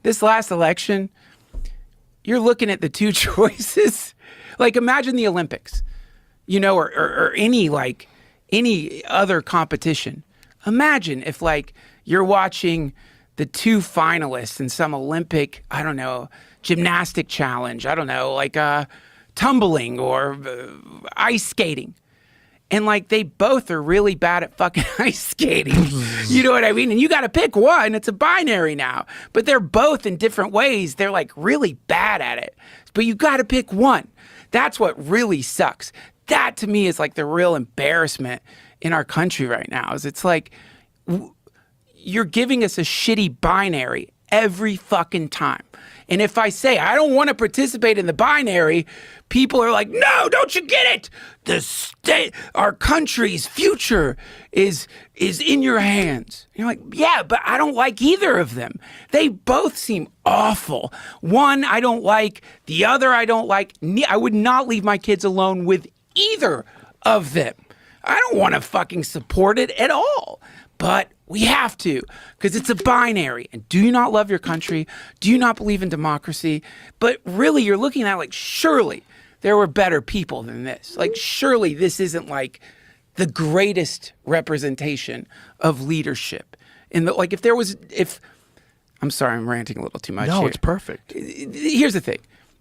this last election, you're looking at the two choices. Like, imagine the Olympics, you know, or any other competition. Imagine if, like, you're watching the two finalists in some Olympic, I don't know, gymnastic challenge, I don't know, like tumbling or ice skating. And, like, they both are really bad at fucking ice skating. You know what I mean? And you got to pick one. It's a binary now. But they're both in different ways. They're, like, really bad at it. But you got to pick one. That's what really sucks. That, to me, is, like, the real embarrassment in our country right now. Is it's like, you're giving us a shitty binary every fucking time. And if I say I don't want to participate in the binary, people are like, no, don't you get it? The state, our country's future is in your hands. And you're like, yeah, but I don't like either of them. They both seem awful. One I don't like, the other I don't like. I would not leave my kids alone with either of them. I don't want to fucking support it at all. But we have to, because it's a binary. And do you not love your country? Do you not believe in democracy? But really, you're looking at, like, surely there were better people than this. Like, surely this isn't, like, the greatest representation of leadership. Like, I'm sorry, I'm ranting a little too much. No, here. It's perfect. Here's the thing.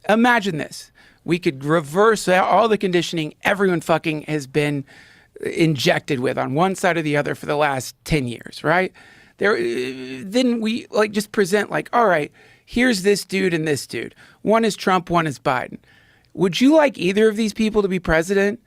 Imagine this. We could reverse all the conditioning everyone fucking has been injected with on one side or the other for the last 10 years, right? Then we, like, just present, like, all right, here's this dude and this dude. One is Trump, one is Biden. Would you like either of these people to be president?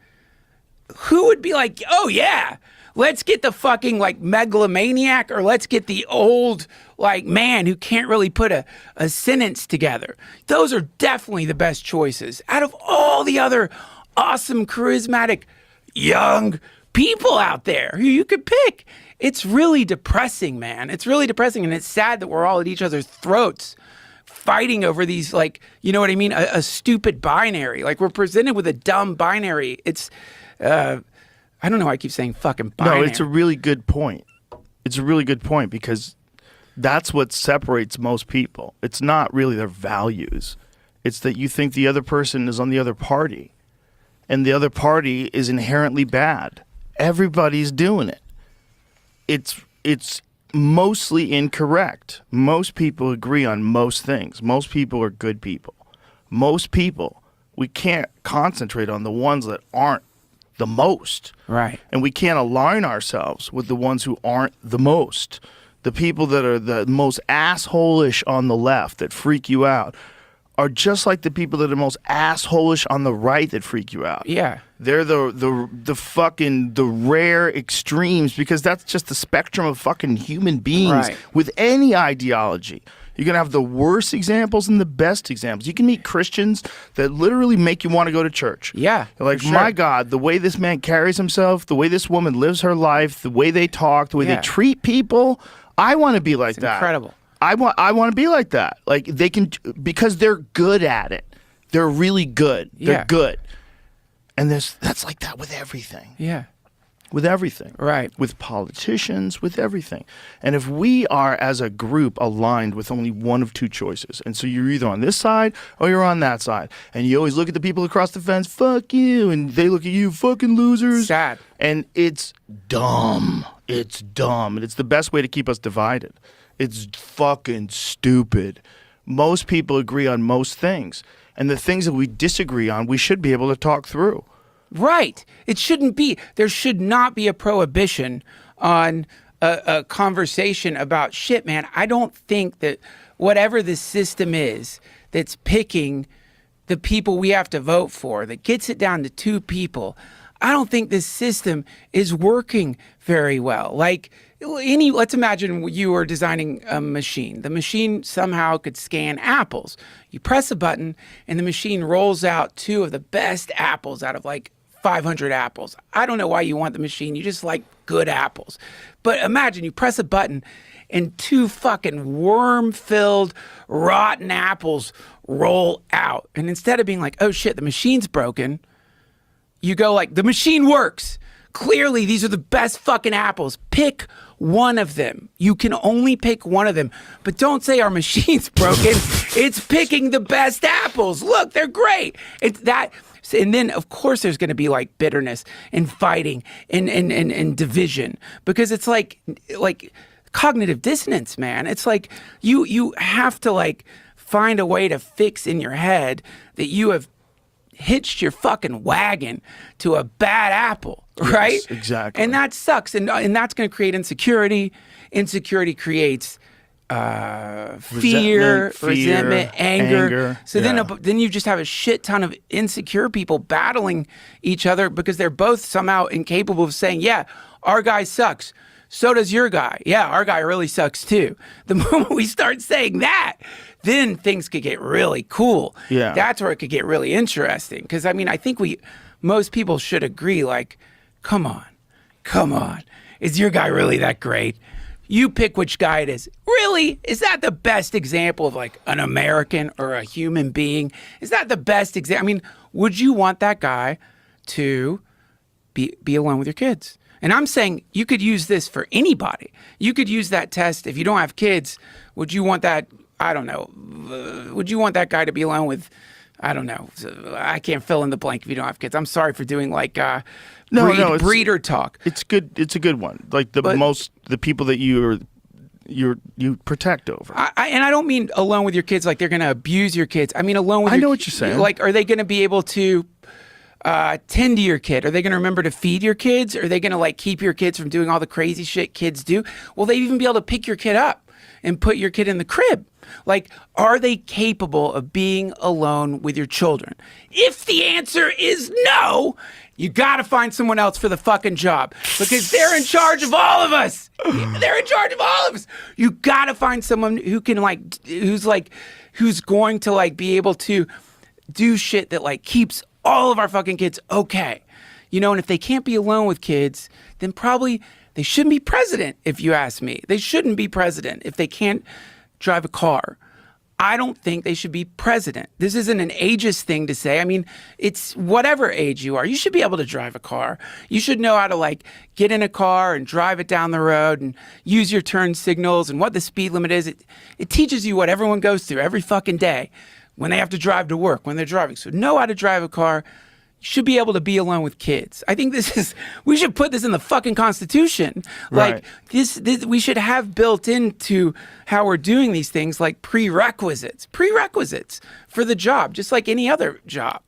Who would be like, oh yeah, let's get the fucking, like, megalomaniac, or let's get the old, like, man who can't really put a sentence together? Those are definitely the best choices out of all the other awesome, charismatic, young people out there who you could pick. It's really depressing, man. It's really depressing. And it's sad that we're all at each other's throats fighting over these, like, you know what I mean? A stupid binary. Like, we're presented with a dumb binary. It's, I don't know why I keep saying fucking binary. No, it's a really good point. It's a really good point, because that's what separates most people. It's not really their values. It's that you think the other person is on the other party. And the other party is inherently bad. Everybody's doing it. It's mostly incorrect. Most people agree on most things. Most people are good people. Most people, we can't concentrate on the ones that aren't the most. Right. And we can't align ourselves with the ones who aren't the most. The people that are the most asshole-ish on the left that freak you out are just like the people that are most asshole-ish on the right that freak you out. Yeah. They're the fucking rare extremes, because that's just the spectrum of fucking human beings with any ideology. You're going to have the worst examples and the best examples. You can meet Christians that literally make you want to go to church. Yeah. Like, my God, the way this man carries himself, the way this woman lives her life, the way they talk, the way they treat people, I want to be like that. Incredible. I want to be like that. Like, they can, because they're good at it. They're really good. They're good. And that's like that with everything. Yeah. With everything. Right. With politicians, with everything. And if we are, as a group, aligned with only one of two choices, and so you're either on this side or you're on that side, and you always look at the people across the fence, fuck you, and they look at you, fucking losers. Sad. And it's dumb. It's dumb. And it's the best way to keep us divided. It's fucking stupid. Most people agree on most things. And the things that we disagree on, we should be able to talk through. Right. It shouldn't be. There should not be a prohibition on a conversation about shit, man. I don't think that whatever the system is that's picking the people we have to vote for, that gets it down to two people, I don't think this system is working very well. Like, let's imagine you were designing a machine. The machine somehow could scan apples. You press a button and the machine rolls out two of the best apples out of, like, 500 apples. I don't know why you want the machine. You just like good apples. But imagine you press a button and two fucking worm-filled, rotten apples roll out. And instead of being like, oh shit, the machine's broken, you go like, the machine works. Clearly, these are the best fucking apples. Pick one of them. You can only pick one of them. But don't say our machine's broken. It's picking the best apples. Look, they're great. It's that. And then, of course, there's going to be like bitterness and fighting and division, because it's like cognitive dissonance, man. It's like you have to like find a way to fix in your head that you have hitched your fucking wagon to a bad apple, right? Yes, exactly. And that sucks. And that's going to create insecurity. Insecurity creates fear, resentment, anger. So then you just have a shit ton of insecure people battling each other because they're both somehow incapable of saying, yeah, our guy sucks. So does your guy. Yeah, our guy really sucks too. The moment we start saying that, then things could get really cool. Yeah. That's where it could get really interesting. Because, I mean, I think most people should agree, like, come on. Is your guy really that great? You pick which guy it is. Really? Is that the best example of like an American or a human being? Is that the best example? I mean, would you want that guy to be alone with your kids? And I'm saying you could use this for anybody. You could use that test if you don't have kids. Would you want that? I don't know. Would you want that guy to be alone with? I don't know. I can't fill in the blank if you don't have kids. I'm sorry for doing like breeder talk. It's good. It's a good one. Like the people that you protect over. And I don't mean alone with your kids like they're going to abuse your kids. I mean alone with. I know what you're saying. Like, are they going to be able to tend to your kid? Are they going to remember to feed your kids? Are they going to like keep your kids from doing all the crazy shit kids do? Will they even be able to pick your kid up and put your kid in the crib? Like, are they capable of being alone with your children? If the answer is no, you got to find someone else for the fucking job, because they're in charge of all of us. They're in charge of all of us. You got to find someone who can who's going to like be able to do shit that like keeps all of our fucking kids okay. And if they can't be alone with kids, then probably they shouldn't be president, if you ask me. They shouldn't be president if they can't drive a car. I don't think they should be president. This isn't an ageist thing to say. I mean, it's whatever age you are. You should be able to drive a car. You should know how to like get in a car and drive it down the road and use your turn signals and what the speed limit is. It teaches you what everyone goes through every fucking day when they have to drive to work, when they're driving. So know how to drive a car. Should be able to be alone with kids. I think we should put this in the fucking Constitution. Right. Like this, we should have built into how we're doing these things like prerequisites for the job, just like any other job.